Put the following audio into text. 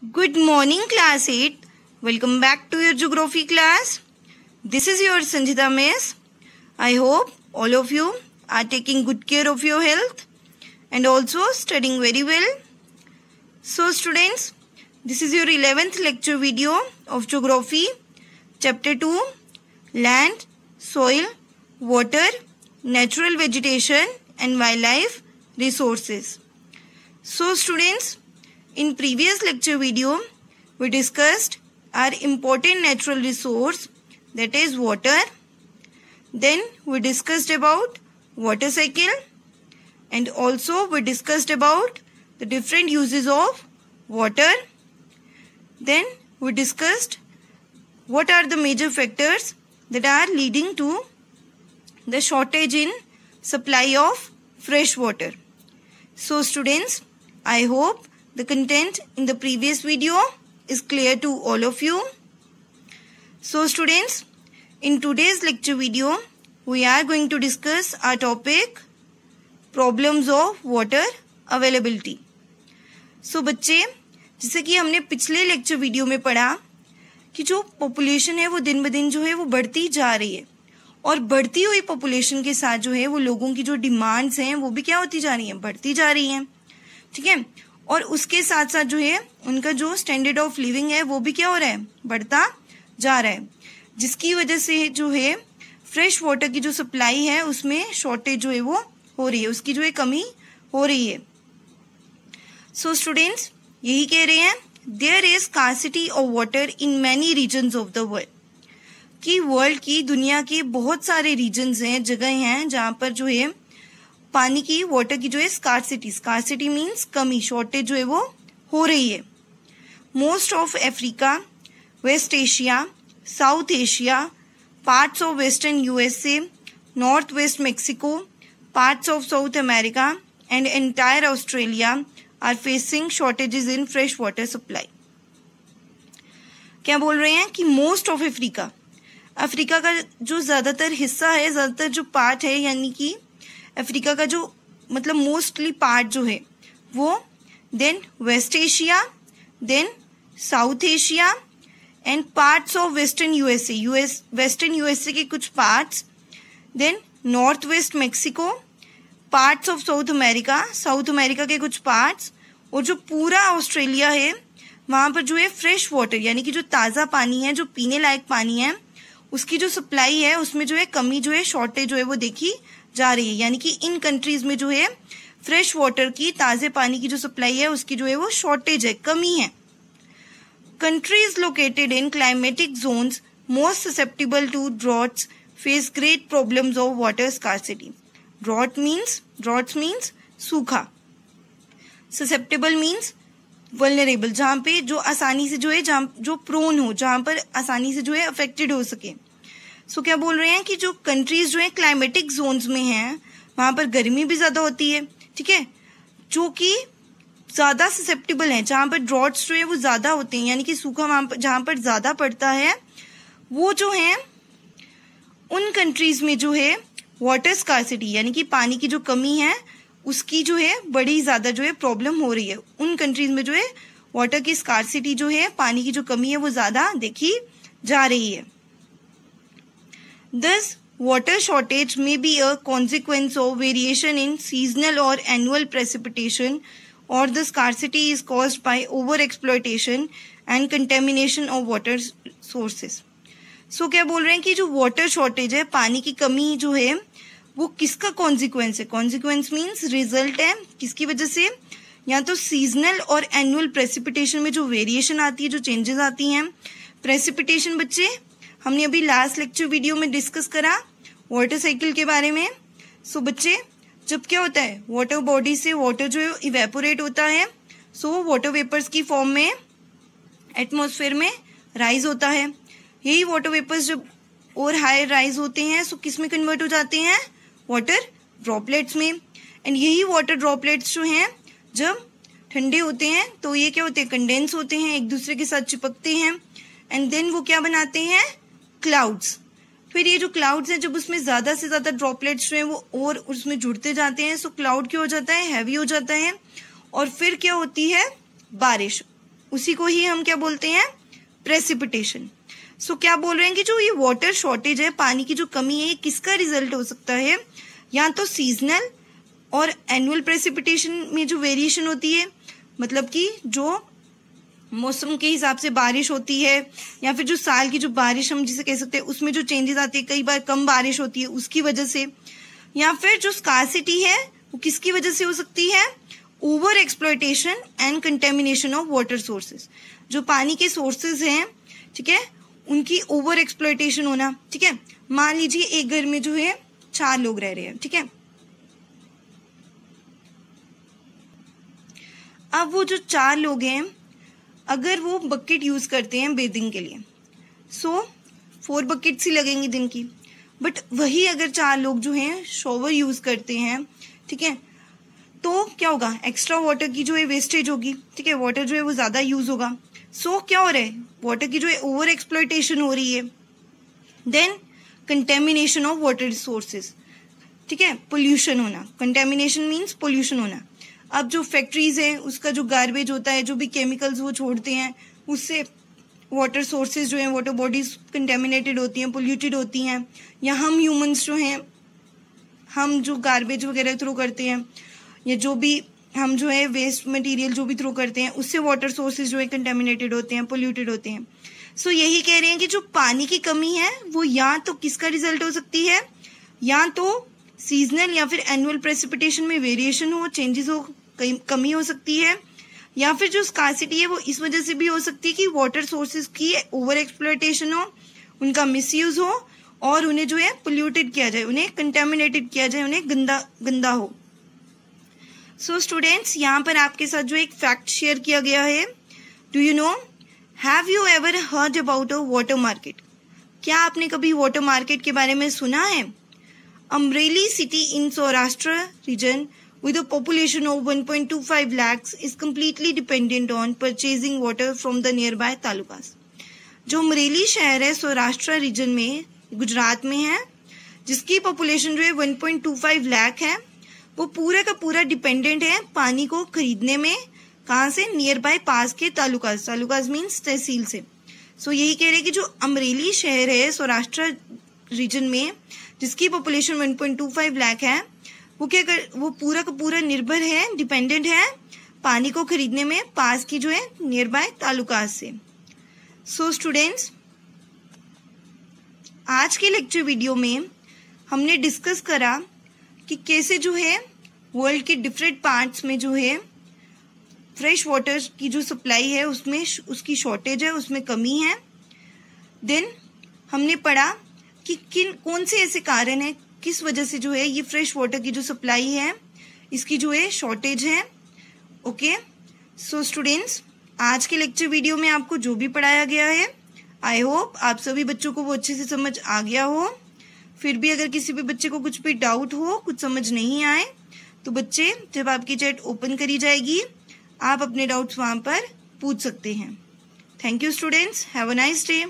Good morning, class 8. Welcome back to your geography class. This is your Sanjita Miss. I hope all of you are taking good care of your health and also studying very well. So students, this is your 11th lecture video of geography, chapter 2, land, soil, water, natural vegetation and wildlife resources. So students, in previous lecture video, we discussed our important natural resource, that is water. Then we discussed about water cycle and also we discussed about the different uses of water. Then we discussed what are the major factors that are leading to the shortage in supply of fresh water. So students, I hope the content in the previous video is clear to all of you. So students, in today's lecture video, we are going to discuss our topic problems of water availability. So बच्चे, जैसे कि हमने पिछले lecture video में पढ़ा कि जो population है वो दिन ब दिन जो है वो बढ़ती जा रही है और बढ़ती हुई पॉपुलेशन के साथ जो है वो लोगों की जो डिमांड्स हैं वो भी क्या होती जा रही हैं, बढ़ती जा रही हैं. ठीक है. और उसके साथ साथ जो है उनका जो स्टैंडर्ड ऑफ लिविंग है वो भी क्या हो रहा है, बढ़ता जा रहा है, जिसकी वजह से जो है फ्रेश वाटर की जो सप्लाई है उसमें शॉर्टेज जो है वो हो रही है, उसकी जो है कमी हो रही है. सो स्टूडेंट्स, यही कह रहे हैं there is scarcity of water in many regions of the world, कि वर्ल्ड की दुनिया के बहुत सारे रीजन्स हैं, जगह हैं जहां पर जो है पानी की वाटर की जो है स्कार्सिटी मीन्स कमी, शॉर्टेज जो है वो हो रही है. Most of Africa, West Asia, South Asia, parts of western USA, north west Mexico, parts of South America and entire Australia are facing shortages in fresh water supply. क्या बोल रहे हैं कि मोस्ट ऑफ अफ्रीका का जो ज्यादातर हिस्सा है, ज्यादातर जो पार्ट है, यानी कि अफ्रीका का जो मतलब मोस्टली पार्ट जो है वो, then West Asia, then South Asia and parts of western USA, western USA के कुछ parts, then north west Mexico, parts of South America के कुछ पार्ट्स, और जो पूरा ऑस्ट्रेलिया है वहां पर जो है फ्रेश वाटर यानी कि जो ताजा पानी है, जो पीने लायक पानी है, उसकी जो सप्लाई है उसमें जो है कमी जो है, शॉर्टेज जो है वो देखी जा रही है. यानी कि इन कंट्रीज में जो है फ्रेश वाटर की, ताजे पानी की जो सप्लाई है उसकी जो है वो शॉर्टेज है, कमी है. Countries located in climatic zones most susceptible to droughts face great problems of water scarcity. Droughts means सूखा, ससेप्टेबल मीन्स वल्नरेबल, जहां पे जो आसानी से जो है, जो प्रोन हो, जहां पर आसानी से जो है अफेक्टेड हो सके. सो क्या बोल रहे हैं कि जो कंट्रीज जो है क्लाइमेटिक जोन्स में हैं वहां पर गर्मी भी ज्यादा होती है, ठीक है, जो कि ज्यादा ससेप्टेबल है, जहां पर ड्रॉट्स जो है वो ज्यादा होते हैं, यानी कि सूखा वहां पर जहां पर ज्यादा पड़ता है, वो जो है उन कंट्रीज में जो है वाटर स्कार्सिटी यानी कि पानी की जो कमी है उसकी जो है बड़ी ज्यादा जो है प्रॉब्लम हो रही है. उन कंट्रीज में जो है वाटर की स्कार्सिटी जो है, पानी की जो कमी है वो ज्यादा देखी जा रही है. Thus, water shortage may be a consequence of variation in seasonal or annual precipitation, or the scarcity is caused by overexploitation and contamination of water sources. So क्या बोल रहे हैं कि जो water shortage है, पानी की कमी जो है वो किसका consequence है? Consequence means result है, किसकी वजह से? या तो seasonal और annual precipitation में जो variation आती है, जो changes आती हैं. precipitation बच्चे हमने अभी लास्ट लेक्चर वीडियो में डिस्कस करा वाटर साइकिल के बारे में. सो बच्चे, जब क्या होता है वाटर बॉडी से वाटर जो है इवेपोरेट होता है, सो वाटर वेपर्स की फॉर्म में एटमॉस्फेयर में राइज होता है. यही वाटर वेपर्स जब और हाई राइज होते हैं सो किस में कन्वर्ट हो जाते हैं, वाटर ड्रॉपलेट्स में. एंड यही वाटर ड्रॉपलेट्स जो हैं जब ठंडे होते हैं तो ये क्या होते हैं, कंडेंस होते हैं, एक दूसरे के साथ चिपकते हैं एंड देन वो क्या बनाते हैं, क्लाउड्स. फिर ये जो क्लाउड्स हैं जब उसमें ज्यादा से ज्यादा ड्रॉपलेट्स जो हैं वो और उसमें जुड़ते जाते हैं, सो क्लाउड क्या हो जाता है, हैवी हो जाता है, और फिर क्या होती है, बारिश. उसी को ही हम क्या बोलते हैं, प्रेसिपिटेशन। सो क्या बोल रहे हैं कि जो ये वाटर शॉर्टेज है, पानी की जो कमी है, ये किसका रिजल्ट हो सकता है, या तो सीजनल और एनुअल प्रेसिपिटेशन में जो वेरिएशन होती है, मतलब कि जो मौसम के हिसाब से बारिश होती है, या फिर जो साल की जो बारिश हम जिसे कह सकते हैं उसमें जो चेंजेस आते हैं, कई बार कम बारिश होती है उसकी वजह से, या फिर जो स्कार्सिटी है वो किसकी वजह से हो सकती है, over exploitation and contamination of water sources. जो पानी के सोर्सेज हैं, ठीक है, उनकी ओवर एक्सप्लॉयटेशन होना। ठीक है, मान लीजिए एक घर में जो है 4 लोग रह रहे हैं, ठीक है। अब वो जो 4 लोग हैं, अगर वो बकेट यूज करते हैं बेदिंग के लिए, सो 4 बकेट्स ही लगेंगी दिन की। बट वही अगर 4 लोग जो हैं शॉवर यूज करते हैं, ठीक है, तो क्या होगा, एक्स्ट्रा वाटर की जो है वेस्टेज होगी। ठीक है, वाटर जो है वो ज्यादा यूज होगा। सो क्या हो रहा है, वाटर की जो है ओवर एक्सप्लॉयटेशन हो रही है। Then contamination of water resources, ठीक है, पोल्यूशन होना। कंटेमिनेशन मीन्स पोल्यूशन होना। अब जो फैक्ट्रीज है उसका जो गार्बेज होता है, जो भी केमिकल्स वो छोड़ते हैं, उससे वाटर सोर्सेज जो हैं, वाटर बॉडीज कंटेमिनेटेड होती हैं, पोल्यूटेड होती हैं। या हम ह्यूमंस जो हैं, हम जो गार्बेज वगैरह थ्रो करते हैं, या जो भी हम जो है वेस्ट मटेरियल जो भी थ्रो करते हैं, उससे वाटर सोर्सेज जो है कंटेमिनेटेड होते हैं, पोल्यूटेड होते हैं। सो यही कह रहे हैं कि जो पानी की कमी है वो या तो किसका रिजल्ट हो सकती है, या तो सीजनल या फिर एनुअल प्रेसिपिटेशन में वेरिएशन हो, चेंजेस हो, कमी हो सकती है, या फिर जो स्कार्सिटी है वो इस वजह से भी हो सकती है कि वाटर सोर्सेज की ओवर एक्सप्लॉयटेशन हो, उनका मिसयूज हो, और उन्हें जो है पोल्यूटेड किया जाए, उन्हें कंटेमिनेटेड किया जाए, उन्हें गंदा हो। सो स्टूडेंट्स, यहाँ पर आपके साथ जो एक फैक्ट शेयर किया गया है, do you know, have you ever heard about a water market? क्या आपने कभी वाटर मार्केट के बारे में सुना है? Amreli city in Saurashtra region with a population of 1.25 lakhs is completely dependent on purchasing water from the nearby talukas. जो अमरेली शहर है सौराष्ट्र रीजन में, गुजरात में है, जिसकी पॉपुलेशन जो है 1.25 लाख है, वो पूरा का पूरा डिपेंडेंट है पानी को खरीदने में। कहाँ से? नियर बाय पास के तालुकास। तालुकास मीन्स तहसील से। सो यही कह रहे हैं कि जो अमरेली शहर है सौराष्ट्र रीजन में, जिसकी पॉपुलेशन 1.25 लाख है, वो पूरा का पूरा निर्भर है, डिपेंडेंट है पानी को खरीदने में पास की जो है नियर बाय तालुकास से। सो स्टूडेंट्स, आज के लेक्चर वीडियो में हमने डिस्कस करा कि कैसे जो है वर्ल्ड के डिफरेंट पार्ट्स में जो है फ्रेश वाटर की जो सप्लाई है उसमें उसकी शॉर्टेज है, उसमें कमी है। देन हमने पढ़ा कि कौन से ऐसे कारण है, किस वजह से जो है ये फ्रेश वाटर की जो सप्लाई है इसकी जो है शॉर्टेज है। ओके, सो स्टूडेंट्स, आज के लेक्चर वीडियो में आपको जो भी पढ़ाया गया है, आई होप आप सभी बच्चों को वो अच्छे से समझ आ गया हो। फिर भी अगर किसी भी बच्चे को कुछ भी डाउट हो, कुछ समझ नहीं आए, तो बच्चे जब आपकी चैट ओपन करी जाएगी आप अपने डाउट्स वहां पर पूछ सकते हैं। Thank you students, have a nice day.